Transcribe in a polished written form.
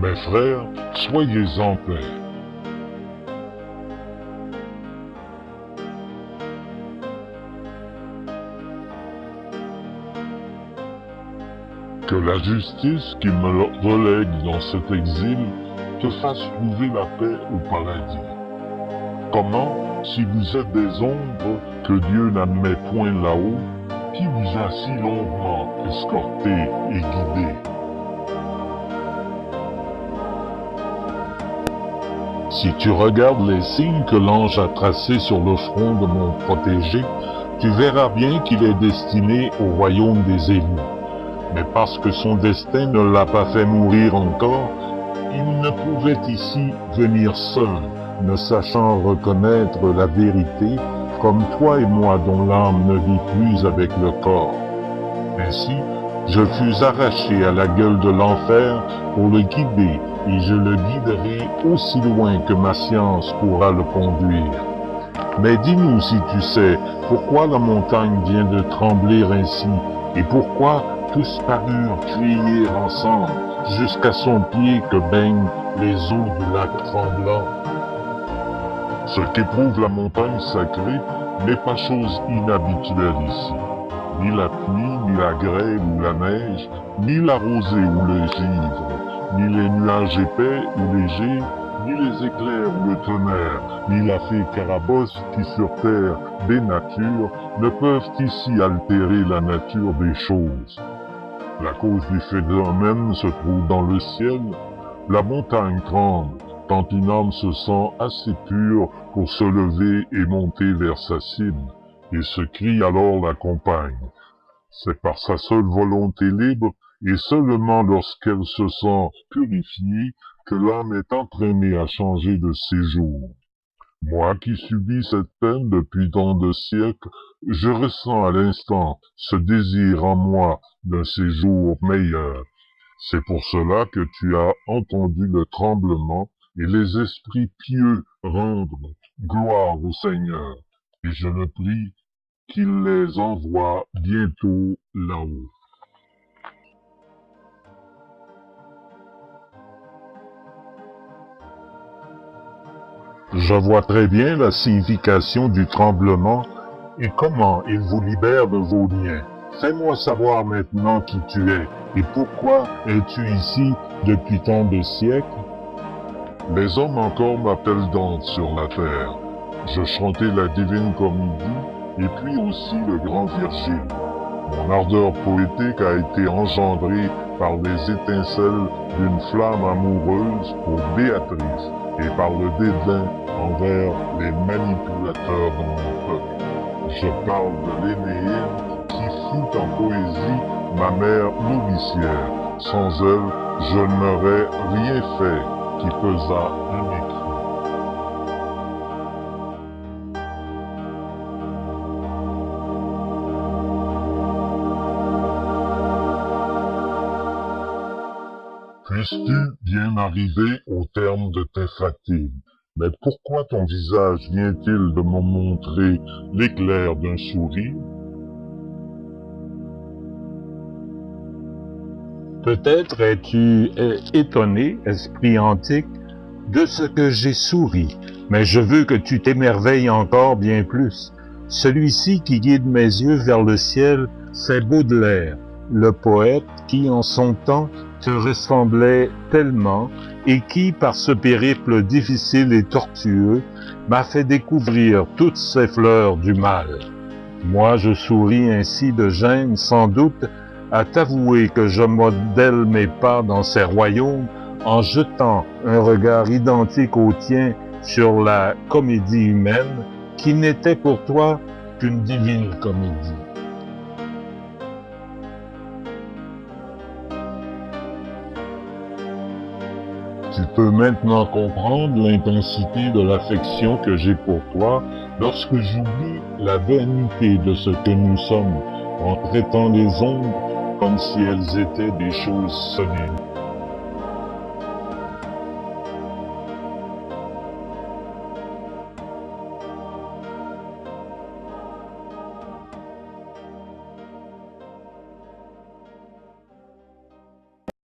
Mes frères, soyez en paix. Que la justice qui me relègue dans cet exil te fasse trouver la paix au paradis. Comment, si vous êtes des ombres que Dieu n'admet point là-haut, qui vous a si longuement escorté et guidé? Si tu regardes les signes que l'ange a tracés sur le front de mon protégé, tu verras bien qu'il est destiné au royaume des élus. Mais parce que son destin ne l'a pas fait mourir encore, il ne pouvait ici venir seul, ne sachant reconnaître la vérité, comme toi et moi dont l'âme ne vit plus avec le corps. Ainsi, je fus arraché à la gueule de l'enfer pour le guider, et je le guiderai aussi loin que ma science pourra le conduire. Mais dis-nous si tu sais, pourquoi la montagne vient de trembler ainsi, et pourquoi tous parurent crier ensemble, jusqu'à son pied que baignent les eaux du lac tremblant. Ce qu'éprouve la montagne sacrée n'est pas chose inhabituelle ici. Ni la pluie, ni la grêle ou la neige, ni la rosée ou le givre, ni les nuages épais ou légers, ni les éclairs ou le tonnerre, ni la fée Carabosse qui sur terre dénature, ne peuvent ici altérer la nature des choses. La cause du phénomène se trouve dans le ciel. La montagne tremble quand une âme se sent assez pure pour se lever et monter vers sa cime, et ce cri alors l'accompagne. C'est par sa seule volonté libre, et seulement lorsqu'elle se sent purifiée, que l'âme est entraînée à changer de séjour. Moi qui subis cette peine depuis tant de siècles, je ressens à l'instant ce désir en moi d'un séjour meilleur. C'est pour cela que tu as entendu le tremblement et les esprits pieux rendre gloire au Seigneur. Et je le prie qu'il les envoie bientôt là-haut. Je vois très bien la signification du tremblement et comment il vous libère de vos liens. Fais-moi savoir maintenant qui tu es et pourquoi es-tu ici depuis tant de siècles? Les hommes encore m'appellent Dante sur la terre. Je chantais la divine comédie et puis aussi le grand Virgile. Mon ardeur poétique a été engendrée par les étincelles d'une flamme amoureuse pour Béatrice et par le dédain envers les manipulateurs de mon peuple. Je parle de l'Énéide qui fut en poésie ma mère nourricière. Sans elle, je n'aurais rien fait qui pesât un écrit. Puisses-tu bien arriver au terme de tes fatigues? Mais pourquoi ton visage vient-il de me montrer l'éclair d'un sourire? Peut-être es-tu étonné, esprit antique, de ce que j'ai souri, mais je veux que tu t'émerveilles encore bien plus. Celui-ci qui guide mes yeux vers le ciel, c'est Baudelaire, le poète qui, en son temps, te ressemblait tellement et qui, par ce périple difficile et tortueux, m'a fait découvrir toutes ces fleurs du mal. Moi, je souris ainsi de gêne, sans doute, à t'avouer que je modèle mes pas dans ces royaumes en jetant un regard identique au tien sur la comédie humaine qui n'était pour toi qu'une divine comédie. Tu peux maintenant comprendre l'intensité de l'affection que j'ai pour toi lorsque j'oublie la vanité de ce que nous sommes en traitant les ombres comme si elles étaient des choses solides.